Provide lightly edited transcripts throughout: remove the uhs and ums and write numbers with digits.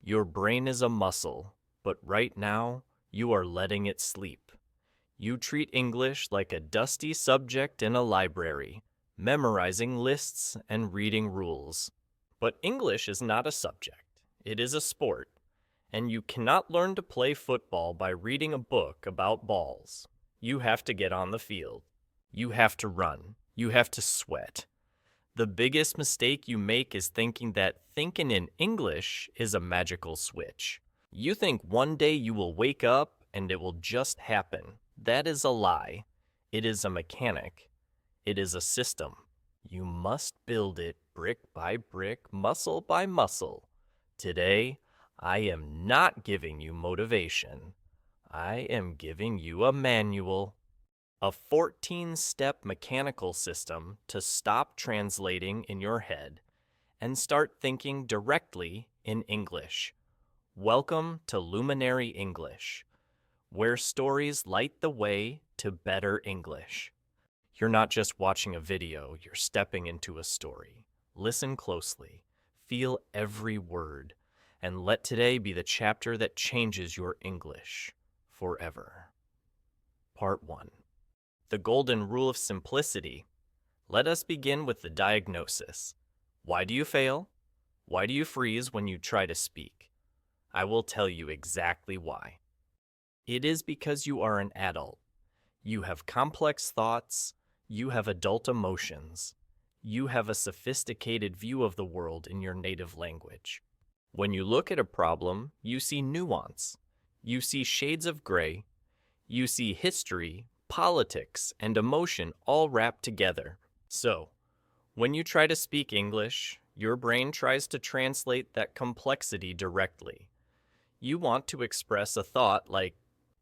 Your brain is a muscle, but right now, you are letting it sleep. You treat English like a dusty subject in a library, memorizing lists and reading rules. But English is not a subject. It is a sport, and you cannot learn to play football by reading a book about balls. You have to get on the field. You have to run. You have to sweat. The biggest mistake you make is thinking that thinking in English is a magical switch. You think one day you will wake up and it will just happen. That is a lie. It is a mechanic. It is a system. You must build it brick by brick, muscle by muscle. Today, I am not giving you motivation. I am giving you a manual. A 14-step mechanical system to stop translating in your head and start thinking directly in English. Welcome to Luminary English, where stories light the way to better English. You're not just watching a video, you're stepping into a story. Listen closely, feel every word, and let today be the chapter that changes your English forever. Part 1. The golden rule of simplicity. Let us begin with the diagnosis. Why do you fail? Why do you freeze when you try to speak? I will tell you exactly why. It is because you are an adult. You have complex thoughts. You have adult emotions. You have a sophisticated view of the world in your native language. When you look at a problem, you see nuance. You see shades of gray. You see history, politics, and emotion all wrapped together. So, when you try to speak English, your brain tries to translate that complexity directly. You want to express a thought like,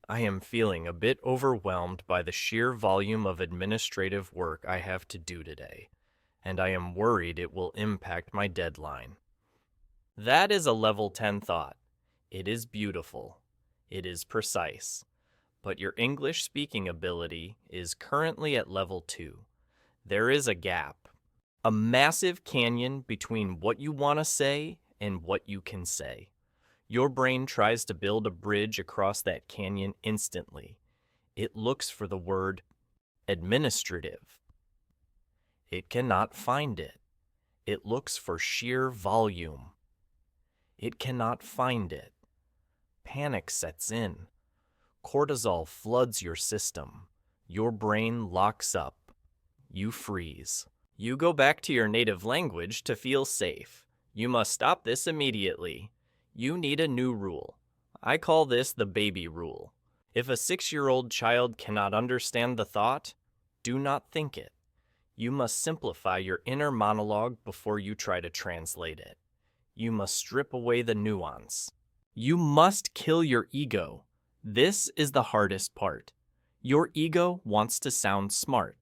I am feeling a bit overwhelmed by the sheer volume of administrative work I have to do today, and I am worried it will impact my deadline. That is a level 10 thought. It is beautiful. It is precise. But your English speaking ability is currently at level 2. There is a gap, a massive canyon between what you want to say and what you can say. Your brain tries to build a bridge across that canyon instantly. It looks for the word administrative. It cannot find it. It looks for sheer volume. It cannot find it. Panic sets in. Cortisol floods your system. Your brain locks up. You freeze. You go back to your native language to feel safe. You must stop this immediately. You need a new rule. I call this the baby rule. If a 6-year-old child cannot understand the thought, do not think it. You must simplify your inner monologue before you try to translate it. You must strip away the nuance. You must kill your ego. This is the hardest part. Your ego wants to sound smart.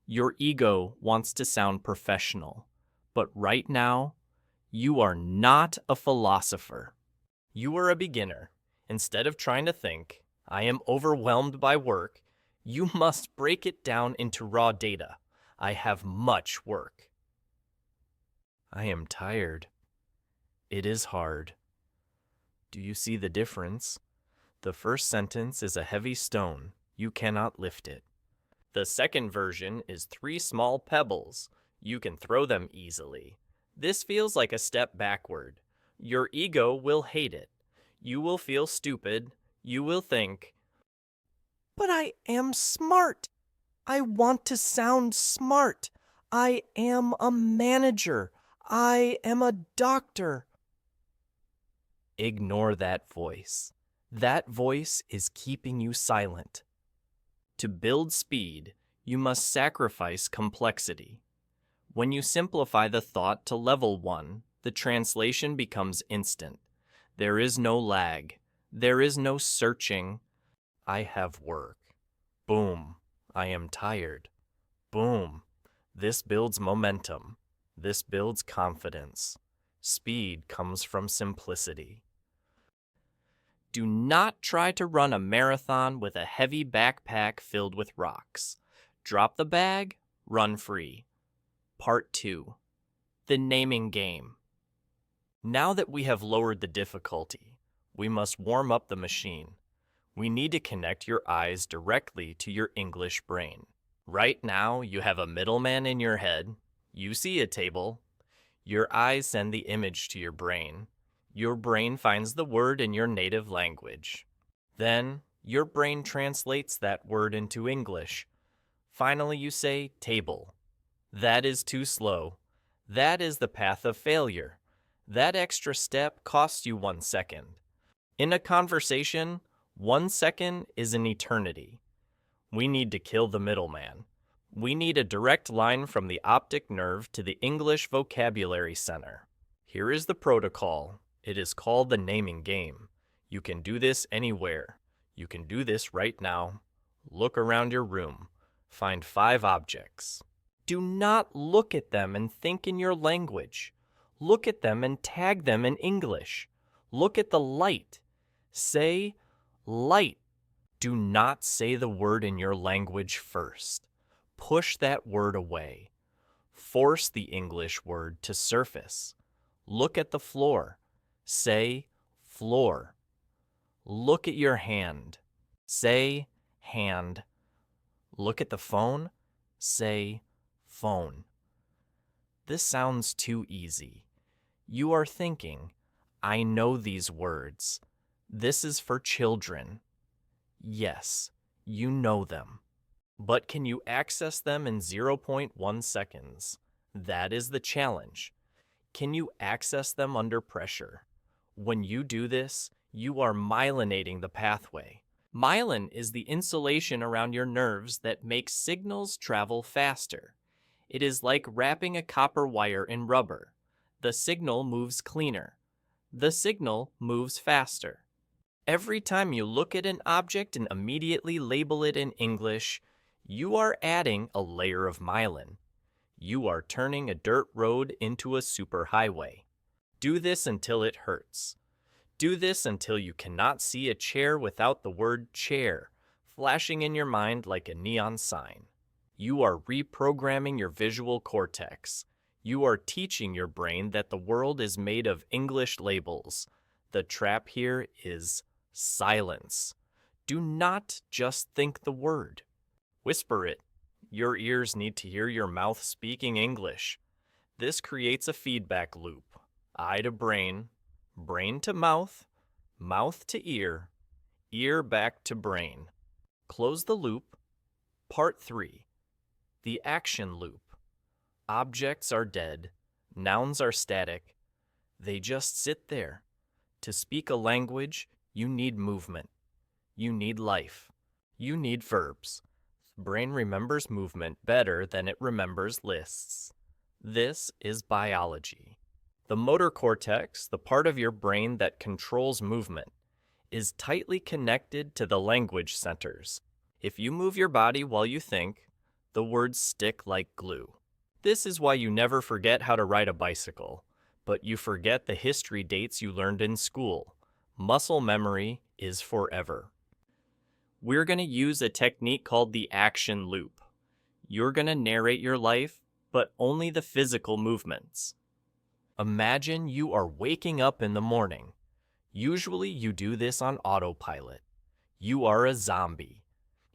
Your ego wants to sound professional. But right now, you are not a philosopher. You are a beginner. Instead of trying to think, I am overwhelmed by work, you must break it down into raw data. I have much work. I am tired. It is hard. Do you see the difference? The first sentence is a heavy stone. You cannot lift it. The second version is 3 small pebbles. You can throw them easily. This feels like a step backward. Your ego will hate it. You will feel stupid. You will think, but I am smart. I want to sound smart. I am a manager. I am a doctor. Ignore that voice. That voice is keeping you silent. To build speed, you must sacrifice complexity. When you simplify the thought to level 1, the translation becomes instant. There is no lag. There is no searching. I have work. Boom. I am tired. Boom. This builds momentum. This builds confidence. Speed comes from simplicity. Do not try to run a marathon with a heavy backpack filled with rocks. Drop the bag, run free. Part 2. The naming game. Now that we have lowered the difficulty, we must warm up the machine. We need to connect your eyes directly to your English brain. Right now, you have a middleman in your head. You see a table. Your eyes send the image to your brain. Your brain finds the word in your native language. Then, your brain translates that word into English. Finally, you say table. That is too slow. That is the path of failure. That extra step costs you 1 second. In a conversation, 1 second is an eternity. We need to kill the middleman. We need a direct line from the optic nerve to the English vocabulary center. Here is the protocol. It is called the naming game. You can do this anywhere. You can do this right now. Look around your room. Find 5 objects. Do not look at them and think in your language. Look at them and tag them in English. Look at the light. Say light. Do not say the word in your language first. Push that word away. Force the English word to surface. Look at the floor. Say floor. Look at your hand. Say hand. Look at the phone. Say phone. This sounds too easy. You are thinking, I know these words. This is for children. Yes, you know them. But can you access them in 0.1 seconds? That is the challenge. Can you access them under pressure? When you do this, you are myelinating the pathway. Myelin is the insulation around your nerves that makes signals travel faster. It is like wrapping a copper wire in rubber. The signal moves cleaner. The signal moves faster. Every time you look at an object and immediately label it in English, you are adding a layer of myelin. You are turning a dirt road into a superhighway. Do this until it hurts. Do this until you cannot see a chair without the word chair flashing in your mind like a neon sign. You are reprogramming your visual cortex. You are teaching your brain that the world is made of English labels. The trap here is silence. Do not just think the word. Whisper it. Your ears need to hear your mouth speaking English. This creates a feedback loop. Eye to brain, brain to mouth, mouth to ear, ear back to brain. Close the loop. Part 3. The action loop. Objects are dead. Nouns are static. They just sit there. To speak a language, you need movement. You need life. You need verbs. The brain remembers movement better than it remembers lists. This is biology. The motor cortex, the part of your brain that controls movement, is tightly connected to the language centers. If you move your body while you think, the words stick like glue. This is why you never forget how to ride a bicycle, but you forget the history dates you learned in school. Muscle memory is forever. We're going to use a technique called the action loop. You're going to narrate your life, but only the physical movements. Imagine you are waking up in the morning. Usually you do this on autopilot. You are a zombie.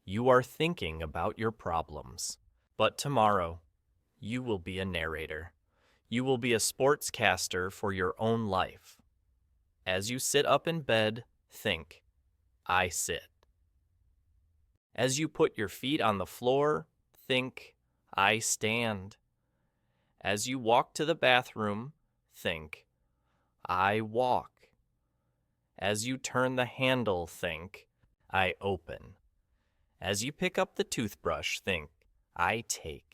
You are thinking about your problems. But tomorrow, you will be a narrator. You will be a sportscaster for your own life. As you sit up in bed, think, I sit. As you put your feet on the floor, think, I stand. As you walk to the bathroom, think, I walk. As you turn the handle, think, I open. As you pick up the toothbrush, think, I take.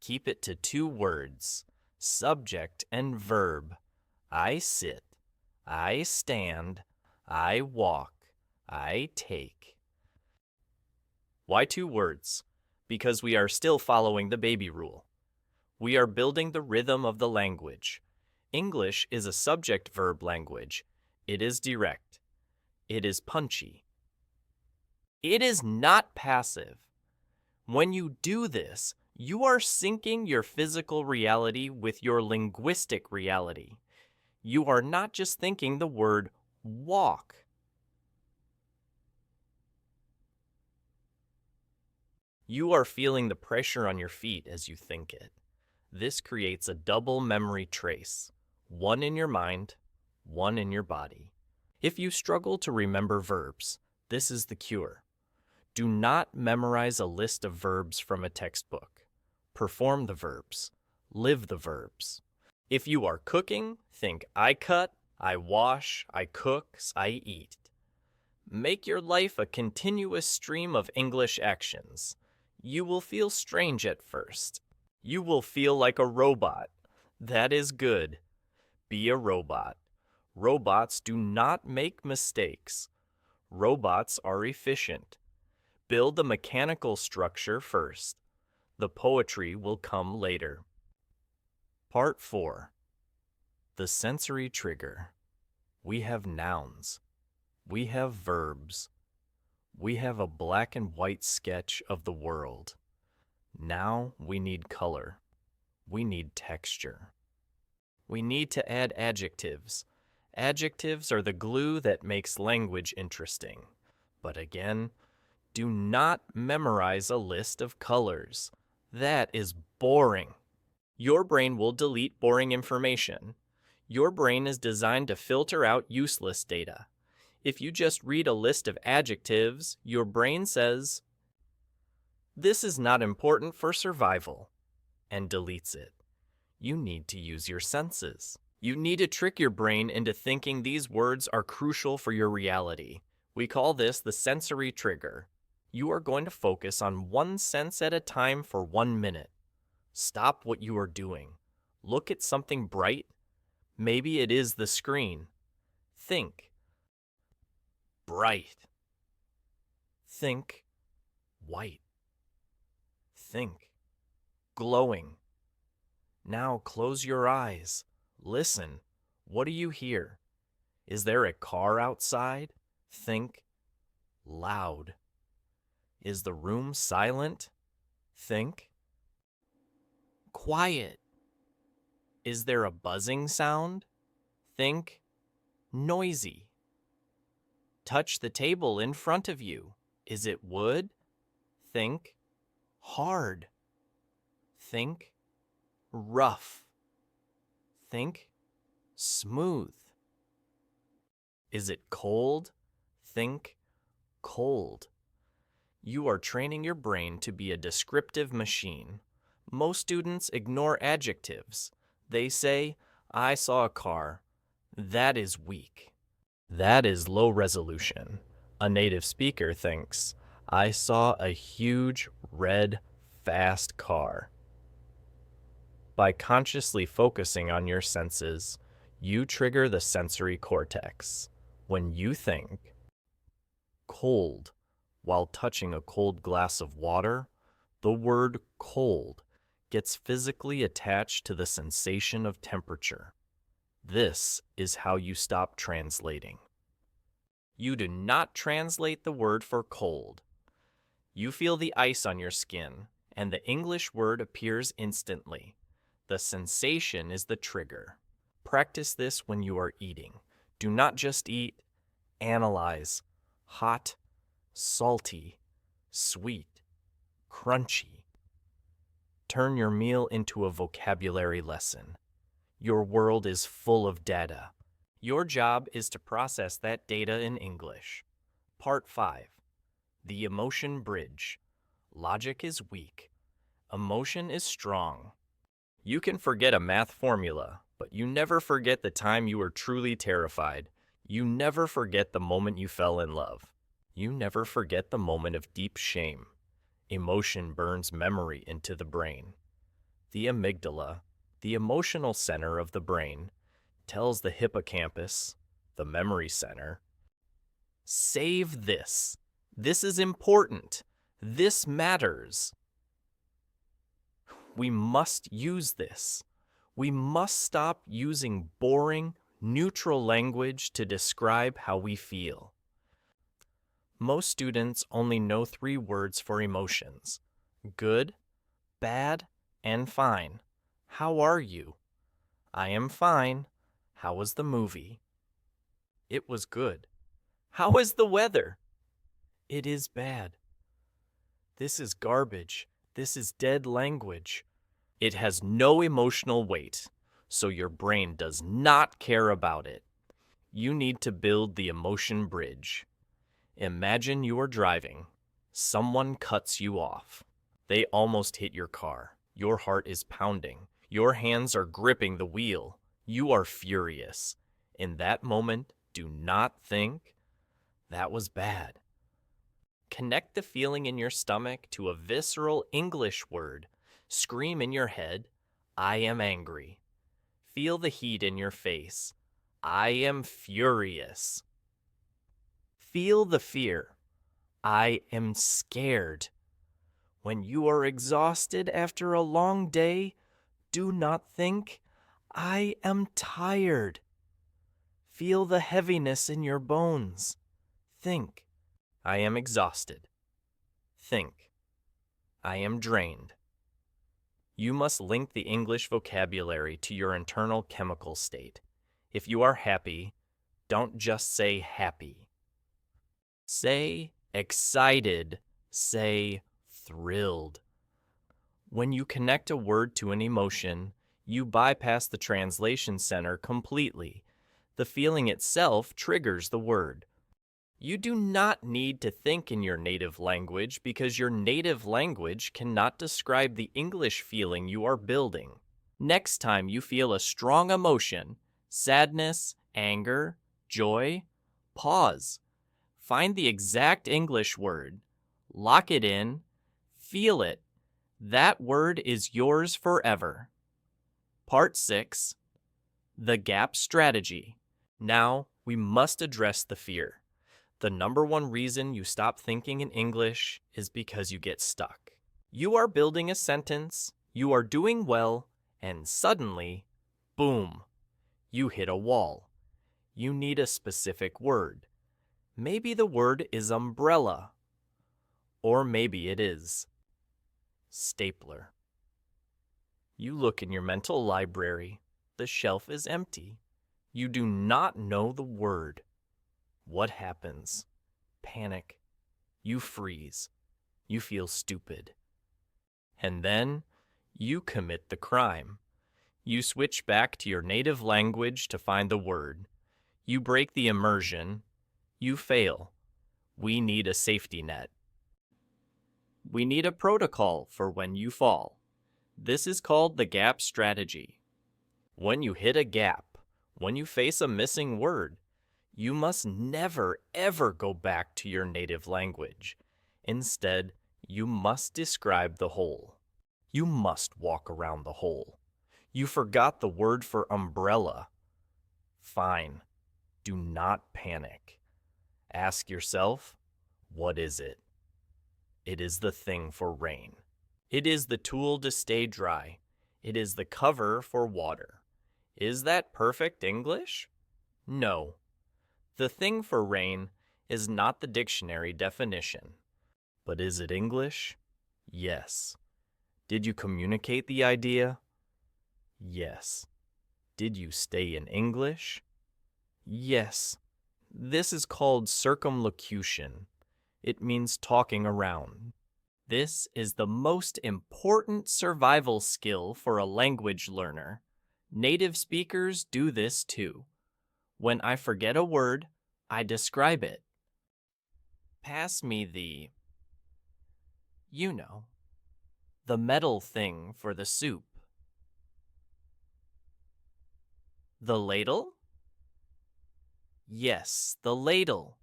Keep it to 2 words, subject and verb. I sit, I stand, I walk, I take. Why 2 words? Because we are still following the baby rule. We are building the rhythm of the language. English is a subject-verb language. It is direct. It is punchy. It is not passive. When you do this, you are syncing your physical reality with your linguistic reality. You are not just thinking the word walk. You are feeling the pressure on your feet as you think it. This creates a double memory trace, one in your mind, one in your body. If you struggle to remember verbs, this is the cure. Do not memorize a list of verbs from a textbook. Perform the verbs. Live the verbs. If you are cooking, think I cut, I wash, I cook, I eat. Make your life a continuous stream of English actions. You will feel strange at first. You will feel like a robot. That is good. Be a robot. Robots do not make mistakes. Robots are efficient. Build the mechanical structure first. The poetry will come later. Part 4. The sensory trigger. We have nouns. We have verbs. We have a black and white sketch of the world. Now we need color. We need texture. We need to add adjectives. Adjectives are the glue that makes language interesting. But again, do not memorize a list of colors. That is boring. Your brain will delete boring information. Your brain is designed to filter out useless data. If you just read a list of adjectives, your brain says, "This is not important for survival," and deletes it. You need to use your senses. You need to trick your brain into thinking these words are crucial for your reality. We call this the sensory trigger. You are going to focus on one sense at a time for 1 minute. Stop what you are doing. Look at something bright. Maybe it is the screen. Think. Bright. Think. White. Think. Glowing. Now close your eyes. Listen. What do you hear? Is there a car outside? Think. Loud. Is the room silent? Think. Quiet. Is there a buzzing sound? Think. Noisy. Touch the table in front of you. Is it wood? Think. Hard. Think. Rough. Think. Smooth. Is it cold? Think. Cold. You are training your brain to be a descriptive machine. Most students ignore adjectives. They say, "I saw a car." That is weak. That is low resolution. A native speaker thinks, "I saw a huge, red, fast car." By consciously focusing on your senses, you trigger the sensory cortex. When you think, cold, while touching a cold glass of water, the word cold gets physically attached to the sensation of temperature. This is how you stop translating. You do not translate the word for cold. You feel the ice on your skin, and the English word appears instantly. The sensation is the trigger. Practice this when you are eating. Do not just eat. Analyze. Hot, salty, sweet, crunchy. Turn your meal into a vocabulary lesson. Your world is full of data. Your job is to process that data in English. Part 5. The emotion bridge. Logic is weak. Emotion is strong. You can forget a math formula, but you never forget the time you were truly terrified. You never forget the moment you fell in love. You never forget the moment of deep shame. Emotion burns memory into the brain. The amygdala, the emotional center of the brain, tells the hippocampus, the memory center, "Save this. This is important. This matters. We must use this. We must stop using boring, neutral language to describe how we feel." Most students only know 3 words for emotions: good, bad, and fine. How are you? I am fine. How was the movie? It was good. How is the weather? It is bad. This is garbage. This is dead language. It has no emotional weight, so your brain does not care about it. You need to build the emotion bridge. Imagine you are driving. Someone cuts you off. They almost hit your car. Your heart is pounding. Your hands are gripping the wheel. You are furious. In that moment, do not think, that was bad. Connect the feeling in your stomach to a visceral English word. Scream in your head, I am angry. Feel the heat in your face. I am furious. Feel the fear. I am scared. When you are exhausted after a long day, do not think, I am tired. Feel the heaviness in your bones. Think, I am exhausted. Think, I am drained. You must link the English vocabulary to your internal chemical state. If you are happy, don't just say happy. Say excited. Say thrilled. When you connect a word to an emotion, you bypass the translation center completely. The feeling itself triggers the word. You do not need to think in your native language because your native language cannot describe the English feeling you are building. Next time you feel a strong emotion, sadness, anger, joy, pause. Find the exact English word, lock it in, feel it. That word is yours forever. Part 6. The Gap Strategy. Now, we must address the fear. The number one reason you stop thinking in English is because you get stuck. You are building a sentence, you are doing well, and suddenly, boom, you hit a wall. You need a specific word. Maybe the word is umbrella. Or maybe it is stapler. You look in your mental library. The shelf is empty. You do not know the word. What happens? Panic. You freeze. You feel stupid. And then you commit the crime. You switch back to your native language to find the word. You break the immersion. You fail. We need a safety net. We need a protocol for when you fall. This is called the gap strategy. When you hit a gap, when you face a missing word, you must never, ever go back to your native language. Instead, you must describe the hole. You must walk around the hole. You forgot the word for umbrella. Fine. Do not panic. Ask yourself, what is it? It is the thing for rain. It is the tool to stay dry. It is the cover for water. Is that perfect English? No. The thing for rain is not the dictionary definition. But is it English? Yes. Did you communicate the idea? Yes. Did you stay in English? Yes. This is called circumlocution. It means talking around. This is the most important survival skill for a language learner. Native speakers do this too. When I forget a word, I describe it. Pass me the, the metal thing for the soup. The ladle? Yes, the ladle.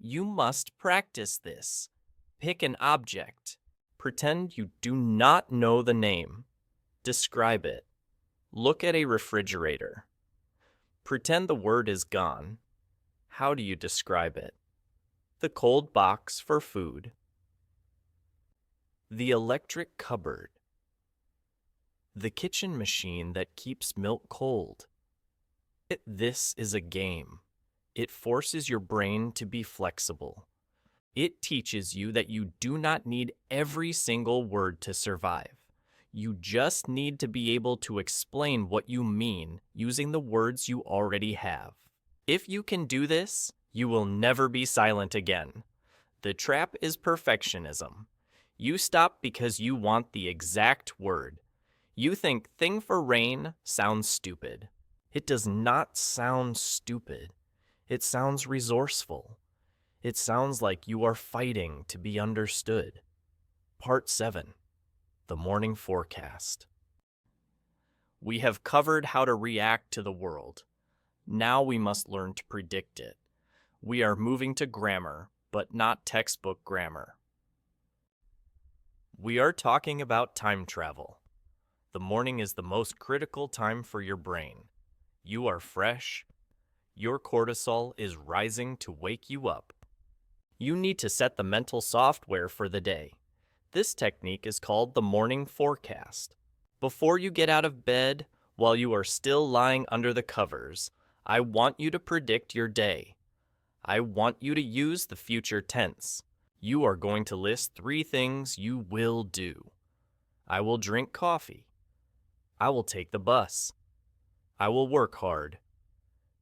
You must practice this. Pick an object. Pretend you do not know the name. Describe it. Look at a refrigerator. Pretend the word is gone. How do you describe it? The cold box for food. The electric cupboard. The kitchen machine that keeps milk cold. This is a game. It forces your brain to be flexible. It teaches you that you do not need every single word to survive. You just need to be able to explain what you mean using the words you already have. If you can do this, you will never be silent again. The trap is perfectionism. You stop because you want the exact word. You think thing for rain sounds stupid. It does not sound stupid. It sounds resourceful. It sounds like you are fighting to be understood. Part 7. The Morning Forecast. We have covered how to react to the world. Now we must learn to predict it. We are moving to grammar, but not textbook grammar. We are talking about time travel. The morning is the most critical time for your brain. You are fresh. Your cortisol is rising to wake you up. You need to set the mental software for the day. This technique is called the morning forecast. Before you get out of bed, while you are still lying under the covers, I want you to predict your day. I want you to use the future tense. You are going to list 3 things you will do. I will drink coffee. I will take the bus. I will work hard.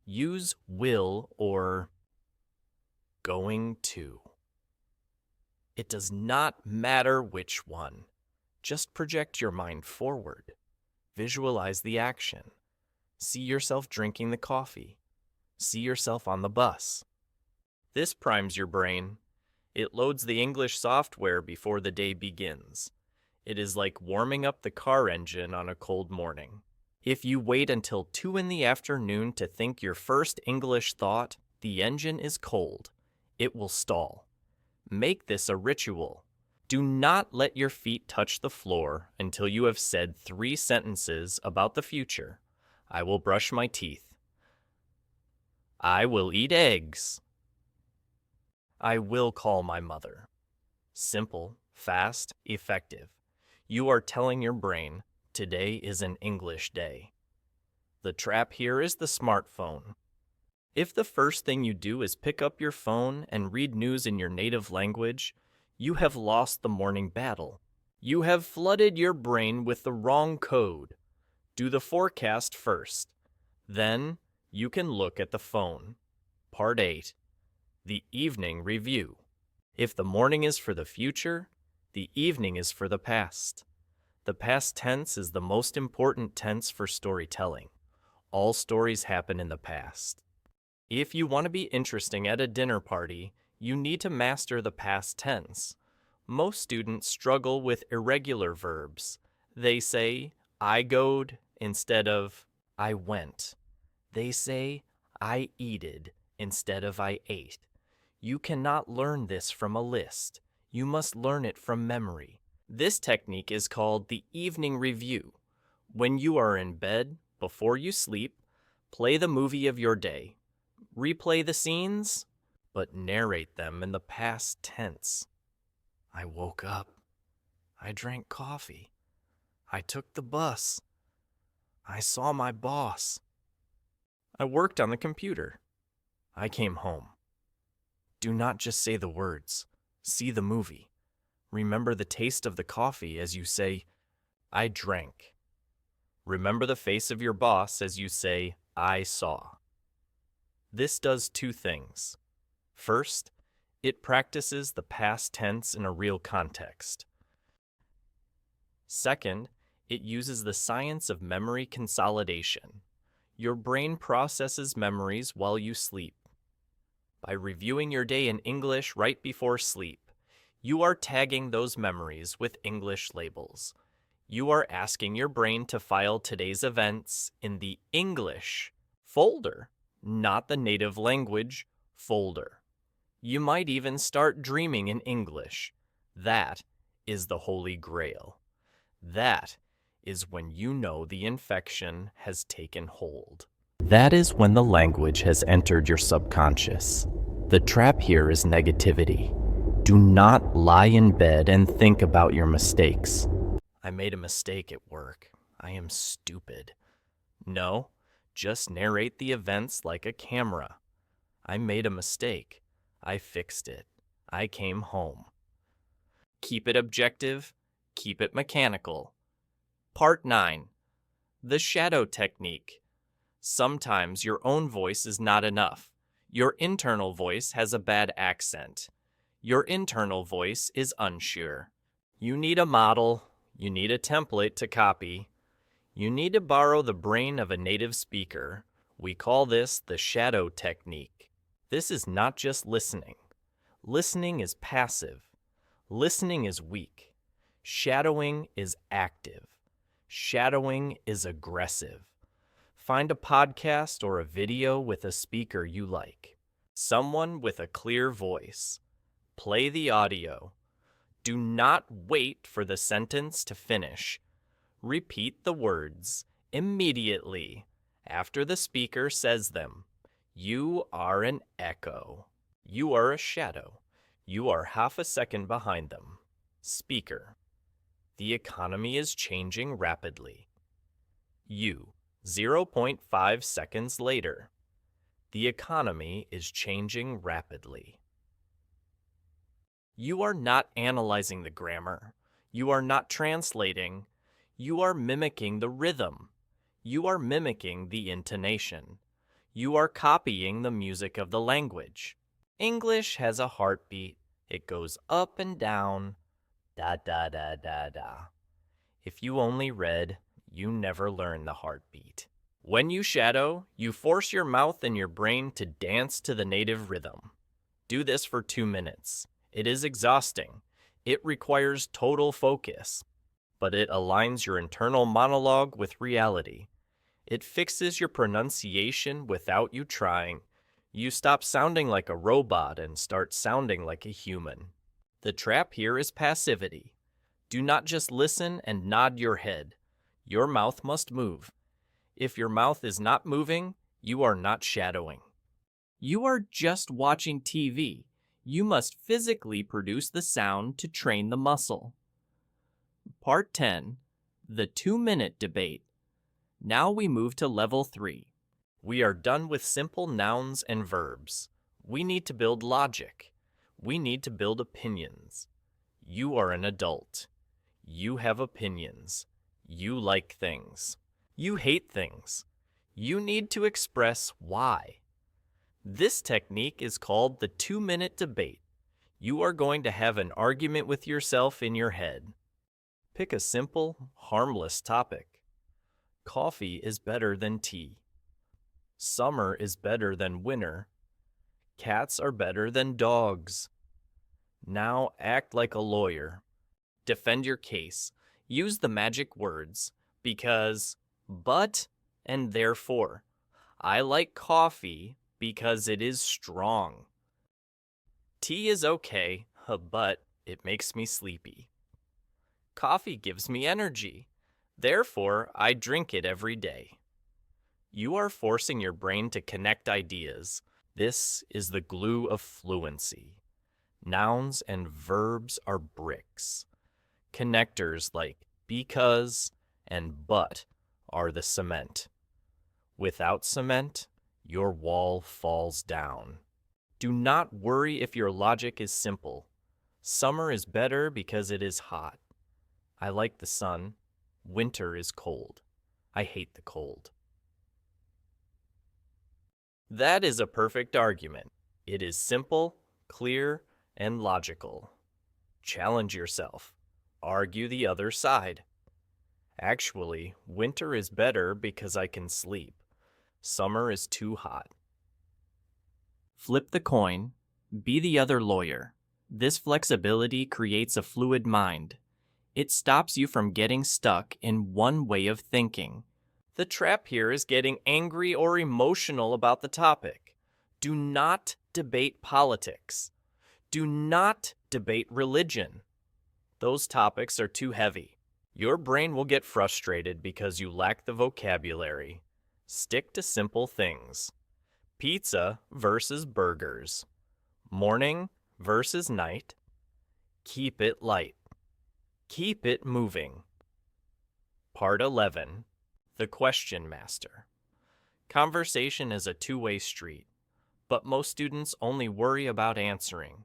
Use will or going to. It does not matter which one. Just project your mind forward. Visualize the action. See yourself drinking the coffee. See yourself on the bus. This primes your brain. It loads the English software before the day begins. It is like warming up the car engine on a cold morning. If you wait until 2 in the afternoon to think your first English thought, the engine is cold. It will stall. Make this a ritual. Do not let your feet touch the floor until you have said 3 sentences about the future. I will brush my teeth. I will eat eggs. I will call my mother. Simple, fast, effective. You are telling your brain, today is an English day. The trap here is the smartphone. If the first thing you do is pick up your phone and read news in your native language, you have lost the morning battle. You have flooded your brain with the wrong code. Do the forecast first. Then you can look at the phone. Part 8. The evening review. If the morning is for the future, the evening is for the past. The past tense is the most important tense for storytelling. All stories happen in the past. If you want to be interesting at a dinner party, you need to master the past tense. Most students struggle with irregular verbs. They say, I goed instead of I went. They say, I eated instead of I ate. You cannot learn this from a list. You must learn it from memory. This technique is called the evening review. When you are in bed, before you sleep, play the movie of your day. Replay the scenes, but narrate them in the past tense. I woke up. I drank coffee. I took the bus. I saw my boss. I worked on the computer. I came home. Do not just say the words. See the movie. Remember the taste of the coffee as you say, I drank. Remember the face of your boss as you say, I saw. This does 2 things. First, it practices the past tense in a real context. Second, it uses the science of memory consolidation. Your brain processes memories while you sleep. By reviewing your day in English right before sleep, you are tagging those memories with English labels. You are asking your brain to file today's events in the English folder, not the native language folder. You might even start dreaming in English. That is the Holy Grail. That is when you know the infection has taken hold. That is when the language has entered your subconscious. The trap here is negativity. Do not lie in bed and think about your mistakes. I made a mistake at work. I am stupid. No, just narrate the events like a camera. I made a mistake. I fixed it. I came home. Keep it objective. Keep it mechanical. Part 9. The shadow technique. Sometimes your own voice is not enough. Your internal voice has a bad accent. Your internal voice is unsure. You need a model. You need a template to copy. You need to borrow the brain of a native speaker. We call this the shadow technique. This is not just listening. Listening is passive. Listening is weak. Shadowing is active. Shadowing is aggressive. Find a podcast or a video with a speaker you like. Someone with a clear voice. Play the audio. Do not wait for the sentence to finish. Repeat the words immediately after the speaker says them. You are an echo. You are a shadow. You are half a second behind them. Speaker. The economy is changing rapidly. You. 0.5 seconds later. The economy is changing rapidly. You are not analyzing the grammar. You are not translating. You are mimicking the rhythm. You are mimicking the intonation. You are copying the music of the language. English has a heartbeat. It goes up and down. Da da da da da. If you only read, you never learn the heartbeat. When you shadow, you force your mouth and your brain to dance to the native rhythm. Do this for 2 minutes. It is exhausting. It requires total focus, but it aligns your internal monologue with reality. It fixes your pronunciation without you trying. You stop sounding like a robot and start sounding like a human. The trap here is passivity. Do not just listen and nod your head. Your mouth must move. If your mouth is not moving, you are not shadowing. You are just watching TV. You must physically produce the sound to train the muscle. Part 10. The 2-minute debate. Now we move to level 3. We are done with simple nouns and verbs. We need to build logic. We need to build opinions. You are an adult. You have opinions. You like things. You hate things. You need to express why. This technique is called the 2-minute debate. You are going to have an argument with yourself in your head. Pick a simple, harmless topic. Coffee is better than tea. Summer is better than winter. Cats are better than dogs. Now act like a lawyer. Defend your case. Use the magic words because, but, and therefore. I like coffee because it is strong. Tea is okay, but it makes me sleepy. Coffee gives me energy. Therefore, I drink it every day. You are forcing your brain to connect ideas. This is the glue of fluency. Nouns and verbs are bricks. Connectors like because and but are the cement. Without cement, your wall falls down. Do not worry if your logic is simple. Summer is better because it is hot. I like the sun. Winter is cold. I hate the cold. That is a perfect argument. It is simple, clear, and logical. Challenge yourself. Argue the other side. Actually, winter is better because I can sleep. Summer is too hot. Flip the coin. Be the other lawyer. This flexibility creates a fluid mind. It stops you from getting stuck in one way of thinking. The trap here is getting angry or emotional about the topic. Do not debate politics. Do not debate religion. Those topics are too heavy. Your brain will get frustrated because you lack the vocabulary. Stick to simple things. Pizza versus burgers. Morning versus night. Keep it light. Keep it moving. Part 11. The Question Master. Conversation is a two-way street, but most students only worry about answering.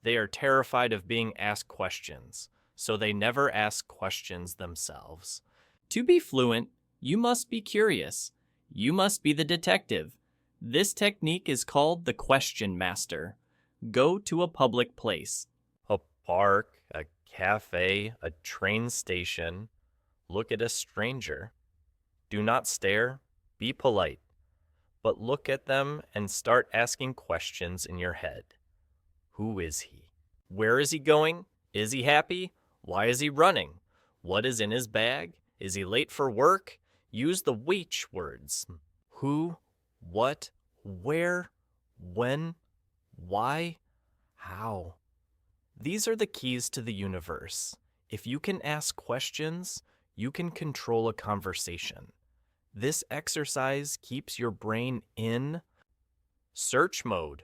They are terrified of being asked questions, so they never ask questions themselves. To be fluent, you must be curious. You must be the detective. This technique is called the question master. Go to a public place. A park, a cafe, a train station. Look at a stranger. Do not stare. Be polite. But look at them and start asking questions in your head. Who is he? Where is he going? Is he happy? Why is he running? What is in his bag? Is he late for work? Use the which words. Who, what, where, when, why, how. These are the keys to the universe. If you can ask questions, you can control a conversation. This exercise keeps your brain in search mode.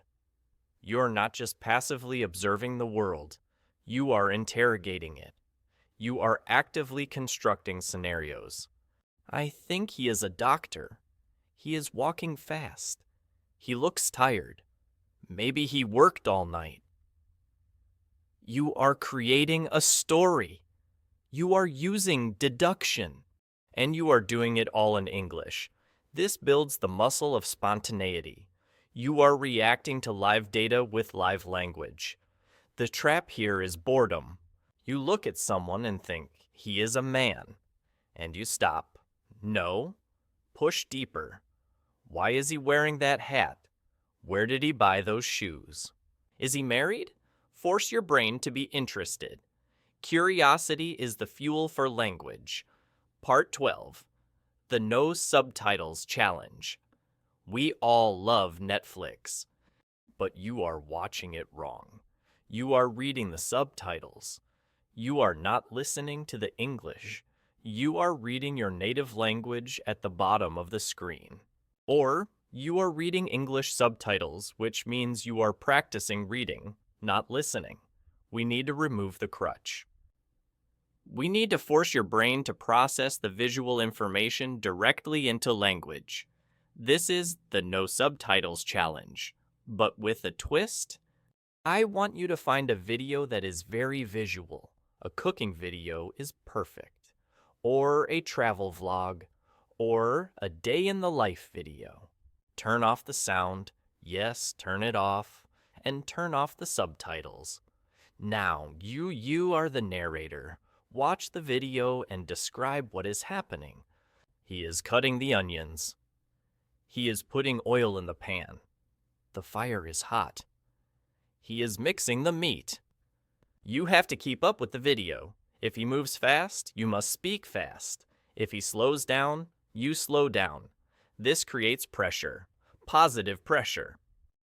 You're not just passively observing the world, you are interrogating it. You are actively constructing scenarios. I think he is a doctor. He is walking fast. He looks tired. Maybe he worked all night. You are creating a story. You are using deduction. And you are doing it all in English. This builds the muscle of spontaneity. You are reacting to live data with live language. The trap here is boredom. You look at someone and think, he is a man. And you stop. No. Push deeper. Why is he wearing that hat? Where did he buy those shoes? Is he married? Force your brain to be interested. Curiosity is the fuel for language. Part 12. The No Subtitles Challenge. We all love Netflix, but you are watching it wrong. You are reading the subtitles. You are not listening to the English. You are reading your native language at the bottom of the screen. Or you are reading English subtitles, which means you are practicing reading, not listening. We need to remove the crutch. We need to force your brain to process the visual information directly into language. This is the No Subtitles Challenge. But with a twist, I want you to find a video that is very visual. A cooking video is perfect. Or a travel vlog. Or a day in the life video. Turn off the sound. Yes, turn it off. And turn off the subtitles. Now, you are the narrator. Watch the video and describe what is happening. He is cutting the onions. He is putting oil in the pan. The fire is hot. He is mixing the meat. You have to keep up with the video. If he moves fast, you must speak fast. If he slows down, you slow down. This creates pressure, positive pressure.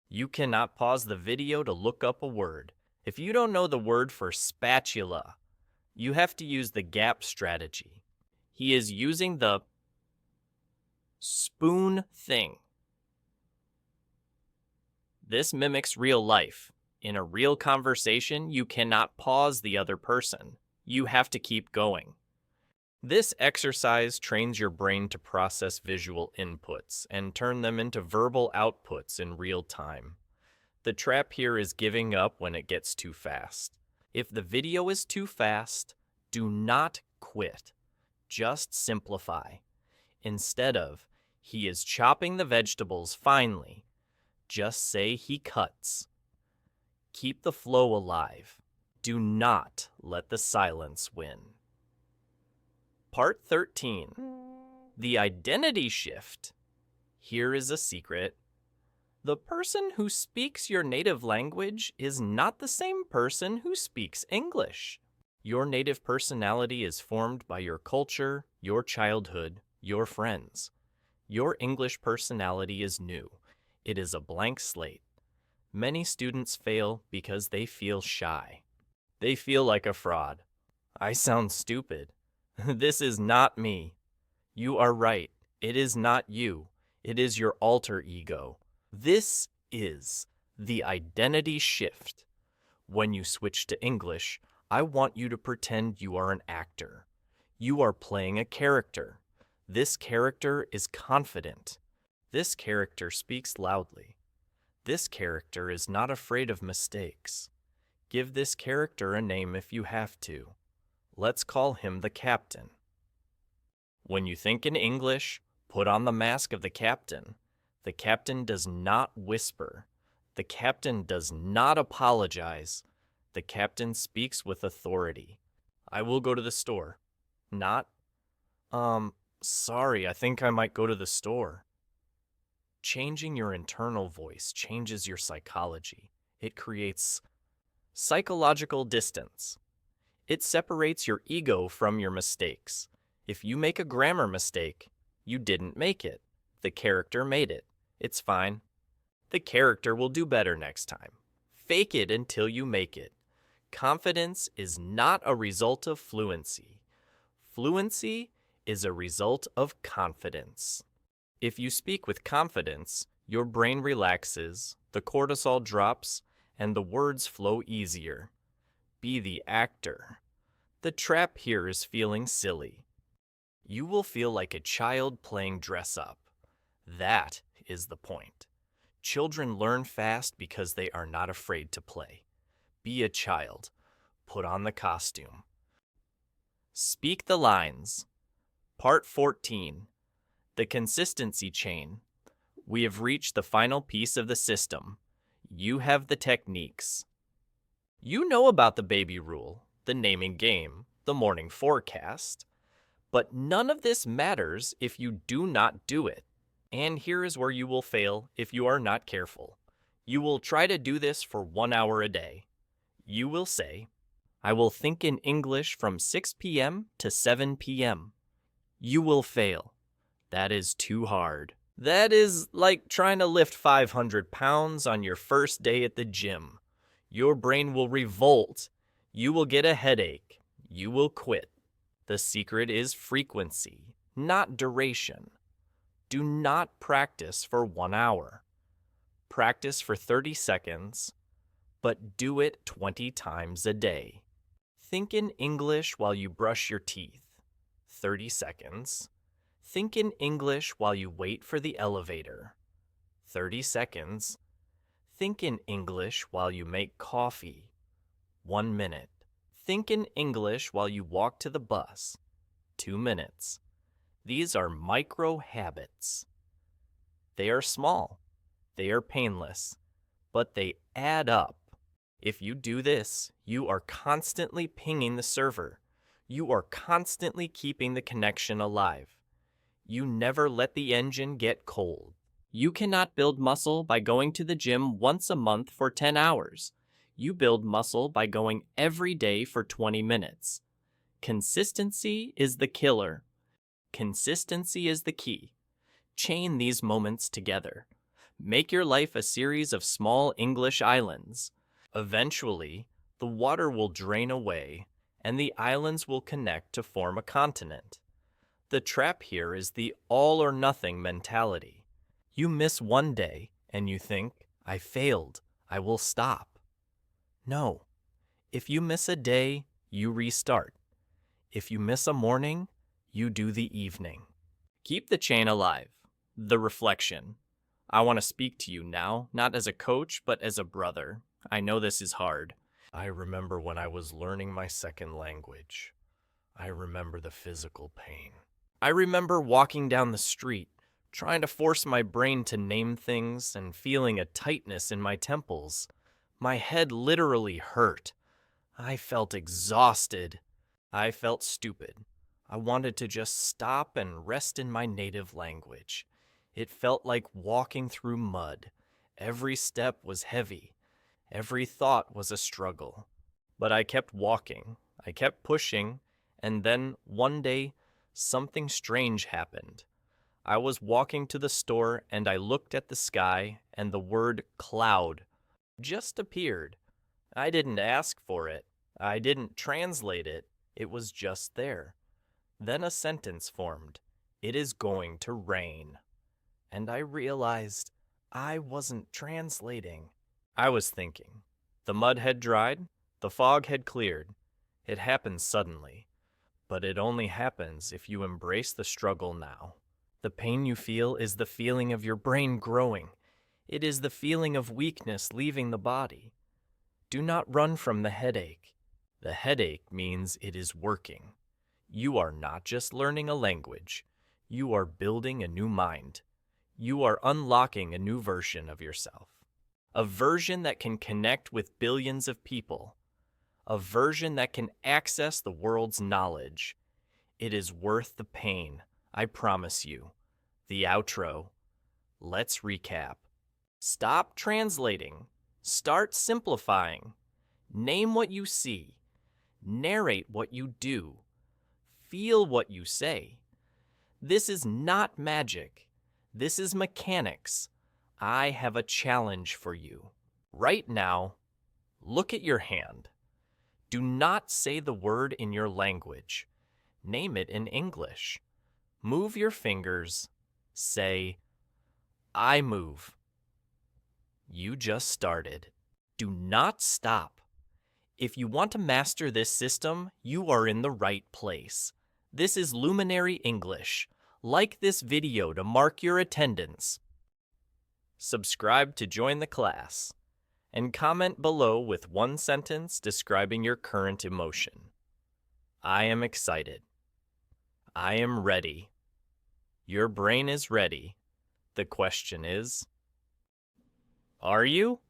You cannot pause the video to look up a word. If you don't know the word for spatula, you have to use the gap strategy. He is using the spoon thing. This mimics real life. In a real conversation, you cannot pause the other person. You have to keep going. This exercise trains your brain to process visual inputs and turn them into verbal outputs in real time. The trap here is giving up when it gets too fast. If the video is too fast, do not quit. Just simplify. Instead of, he is chopping the vegetables finely, just say he cuts. Keep the flow alive. Do not let the silence win. Part 13. The identity shift. Here is a secret. The person who speaks your native language is not the same person who speaks English. Your native personality is formed by your culture, your childhood, your friends. Your English personality is new. It is a blank slate. Many students fail because they feel shy. They feel like a fraud. I sound stupid. This is not me. You are right. It is not you. It is your alter ego. This is the identity shift. When you switch to English, I want you to pretend you are an actor. You are playing a character. This character is confident. This character speaks loudly. This character is not afraid of mistakes. Give this character a name if you have to. Let's call him the captain. When you think in English, put on the mask of the captain. The captain does not whisper. The captain does not apologize. The captain speaks with authority. I will go to the store. Not, sorry, I think I might go to the store. Changing your internal voice changes your psychology. It creates psychological distance. It separates your ego from your mistakes. If you make a grammar mistake, you didn't make it. The character made it. It's fine. The character will do better next time. Fake it until you make it. Confidence is not a result of fluency. Fluency is a result of confidence. If you speak with confidence, your brain relaxes, the cortisol drops, and the words flow easier. Be the actor. The trap here is feeling silly. You will feel like a child playing dress up. That is the point. Children learn fast because they are not afraid to play. Be a child. Put on the costume. Speak the lines. Part 14. The consistency chain. We have reached the final piece of the system. You have the techniques. You know about the baby rule, the naming game, the morning forecast. But none of this matters if you do not do it. And here is where you will fail if you are not careful. You will try to do this for 1 hour a day. You will say, I will think in English from 6 p.m. to 7 p.m. You will fail. That is too hard. That is like trying to lift 500 pounds on your first day at the gym. Your brain will revolt. You will get a headache. You will quit. The secret is frequency, not duration. Do not practice for 1 hour. Practice for 30 seconds, but do it 20 times a day. Think in English while you brush your teeth. 30 seconds. Think in English while you wait for the elevator. 30 seconds. Think in English while you make coffee. 1 minute. Think in English while you walk to the bus. 2 minutes. These are micro habits. They are small. They are painless. But they add up. If you do this, you are constantly pinging the server. You are constantly keeping the connection alive. You never let the engine get cold. You cannot build muscle by going to the gym once a month for 10 hours. You build muscle by going every day for 20 minutes. Consistency is the killer. Consistency is the key. Chain these moments together. Make your life a series of small English islands. Eventually, the water will drain away, and the islands will connect to form a continent. The trap here is the all-or-nothing mentality. You miss one day, and you think, I failed, I will stop. No. If you miss a day, you restart. If you miss a morning, you do the evening. Keep the chain alive. The reflection. I want to speak to you now, not as a coach, but as a brother. I know this is hard. I remember when I was learning my second language. I remember the physical pain. I remember walking down the street, trying to force my brain to name things and feeling a tightness in my temples. My head literally hurt. I felt exhausted. I felt stupid. I wanted to just stop and rest in my native language. It felt like walking through mud. Every step was heavy. Every thought was a struggle. But I kept walking. I kept pushing. And then, one day, something strange happened. I was walking to the store and I looked at the sky and the word cloud just appeared. I didn't ask for it. I didn't translate it. It was just there. Then a sentence formed. It is going to rain. And I realized I wasn't translating. I was thinking. The mud had dried. The fog had cleared. It happened suddenly. But it only happens if you embrace the struggle now. The pain you feel is the feeling of your brain growing. It is the feeling of weakness leaving the body. Do not run from the headache. The headache means it is working. You are not just learning a language. You are building a new mind. You are unlocking a new version of yourself. A version that can connect with billions of people. A version that can access the world's knowledge. It is worth the pain, I promise you. The outro. Let's recap. Stop translating. Start simplifying. Name what you see. Narrate what you do. Feel what you say. This is not magic. This is mechanics. I have a challenge for you. Right now, look at your hand. Do not say the word in your language. Name it in English. Move your fingers. Say, I move. You just started. Do not stop. If you want to master this system, you are in the right place. This is Luminary English. Like this video to mark your attendance. Subscribe to join the class. And comment below with one sentence describing your current emotion. I am excited. I am ready. Your brain is ready. The question is, are you?